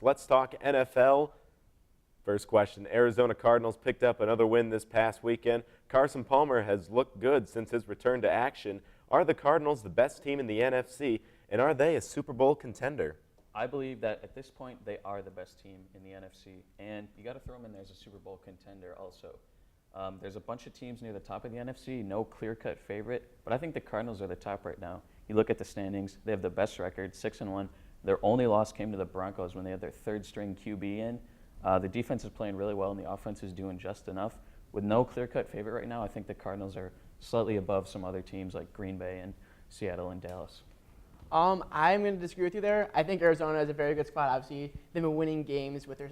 Let's talk NFL. First question, Arizona Cardinals picked up another win this past weekend. Carson Palmer has looked good since his return to action. Are the Cardinals the best team in the NFC, and are they a Super Bowl contender? I believe that at this point they are the best team in the NFC, and you got to throw them in there as a Super Bowl contender also. There's a bunch of teams near the top of the NFC, no clear-cut favorite, but I think the Cardinals are the top right now. You look at the standings, they have the best record, 6-1. Their only loss came to the Broncos when they had their third-string QB in. The defense is playing really well, and the offense is doing just enough. With no clear-cut favorite right now, I think the Cardinals are slightly above some other teams like Green Bay and Seattle and Dallas. I'm going to disagree with you there. I think Arizona has a very good squad. Obviously, they've been winning games with their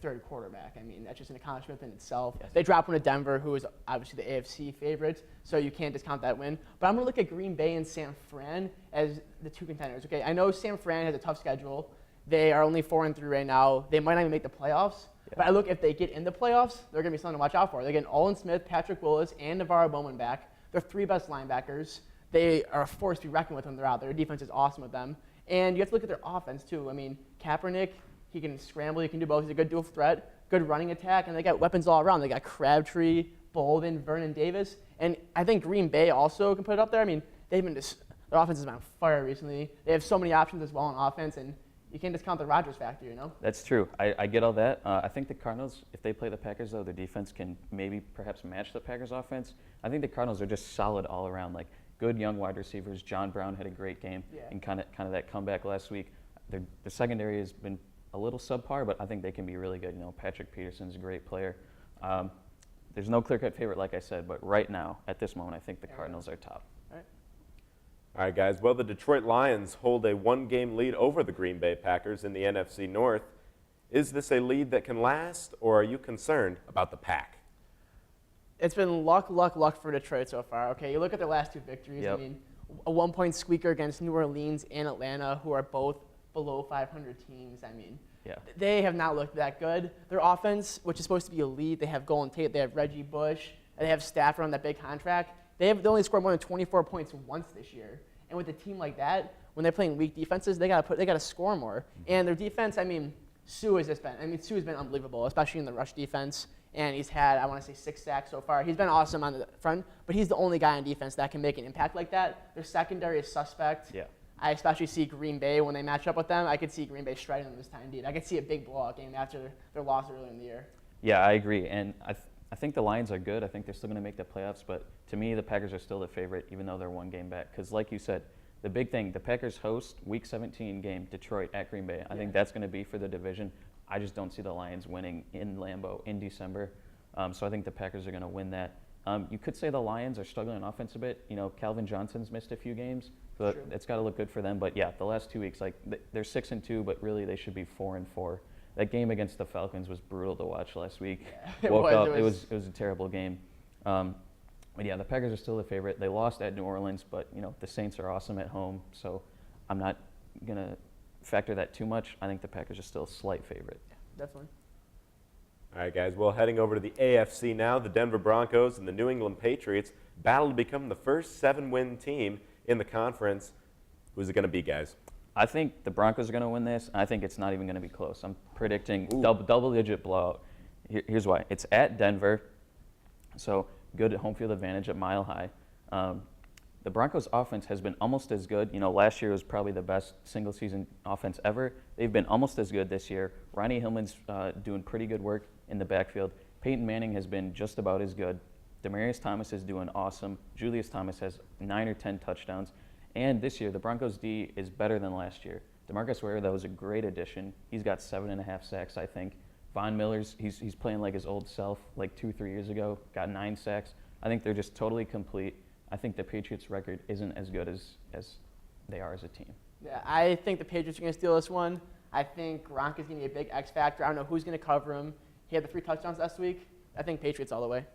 third quarterback. I mean, that's just an accomplishment in itself. Yes. They dropped one to Denver, who is obviously the AFC favorite, so you can't discount that win. But I'm going to look at Green Bay and San Fran as the two contenders. Okay, I know San Fran has a tough schedule. They are only 4-3 right now. They might not even make the playoffs. Yeah. But I look, if they get in the playoffs, they're going to be something to watch out for. They're getting Olin Smith, Patrick Willis, and Navarro Bowman back. They're three best linebackers. They are a force to be reckoned with when they're out there. Their defense is awesome with them. And you have to look at their offense, too. I mean, Kaepernick, he can scramble. He can do both. He's a good dual threat, good running attack, and they got weapons all around. They got Crabtree, Bolden, Vernon Davis. And I think Green Bay also can put it up there. I mean, their offense has been on fire recently. They have so many options as well on offense, and you can't discount the Rodgers factor, you know? That's true. I get all that. I think the Cardinals, if they play the Packers, though, their defense can maybe perhaps match the Packers' offense. I think the Cardinals are just solid all around, like good young wide receivers. John Brown had a great game and kind of that comeback last week. The secondary has been a little subpar, but I think they can be really good. You know, Patrick Peterson's a great player. There's no clear-cut favorite, like I said, but right now, at this moment, I think the Cardinals are top. All right, guys. Well, the Detroit Lions hold a one-game lead over the Green Bay Packers in the NFC North. Is this a lead that can last, or are you concerned about the Pack? It's been luck for Detroit so far. Okay, you look at their last two victories. Yep. I mean, a one-point squeaker against New Orleans and Atlanta, who are both below 500 teams. I mean, they have not looked that good. Their offense, which is supposed to be elite, they have Golden Tate, they have Reggie Bush, and they have Stafford on that big contract. They only scored more than 24 points once this year. And with a team like that, when they're playing weak defenses, they got to score more. And their defense, I mean, Suh's been unbelievable, especially in the rush defense. And he's had, I want to say, 6 sacks so far. He's been awesome on the front, but he's the only guy on defense that can make an impact like that. Their secondary is suspect. Yeah. I especially see Green Bay when they match up with them. I could see Green Bay shredding them this time, indeed. I could see a big blowout game after their loss earlier in the year. Yeah, I agree. And I think the Lions are good. I think they're still going to make the playoffs. But to me, the Packers are still the favorite, even though they're one game back. Because like you said, the big thing, the Packers host Week 17 game, Detroit at Green Bay. I think that's going to be for the division. I just don't see the Lions winning in Lambeau in December. So I think the Packers are going to win that. You could say the Lions are struggling on offense a bit. You know, Calvin Johnson's missed a few games. So it's got to look good for them. But, yeah, the last 2 weeks, like they're 6-2, but really they should be 4-4. That game against the Falcons was brutal to watch last week. Yeah, It was a terrible game. But, yeah, the Packers are still the favorite. They lost at New Orleans, but, you know, the Saints are awesome at home. So I'm not going to factor that too much. I think the Packers are still a slight favorite. Yeah, definitely. All right, guys. Well, heading over to the AFC now, the Denver Broncos and the New England Patriots battle to become the first 7-win team in the conference. Who's it going to be, guys? I think the Broncos are going to win this, and I think it's not even going to be close. I'm predicting double-digit blowout. Here's why. It's at Denver, so good home field advantage at Mile High. The Broncos' offense has been almost as good. You know, last year was probably the best single-season offense ever. They've been almost as good this year. Ronnie Hillman's doing pretty good work in the backfield. Peyton Manning has been just about as good. Demaryius Thomas is doing awesome. Julius Thomas has 9 or 10 touchdowns. And this year, the Broncos' D is better than last year. DeMarcus Ware, that was a great addition. He's got 7.5 sacks, I think. Von Miller's, he's playing like his old self, like 2-3 years ago, got 9 sacks. I think they're just totally complete. I think the Patriots' record isn't as good as they are as a team. Yeah, I think the Patriots are going to steal this one. I think Gronk is going to be a big X factor. I don't know who's going to cover him. He had the 3 touchdowns last week. I think Patriots all the way.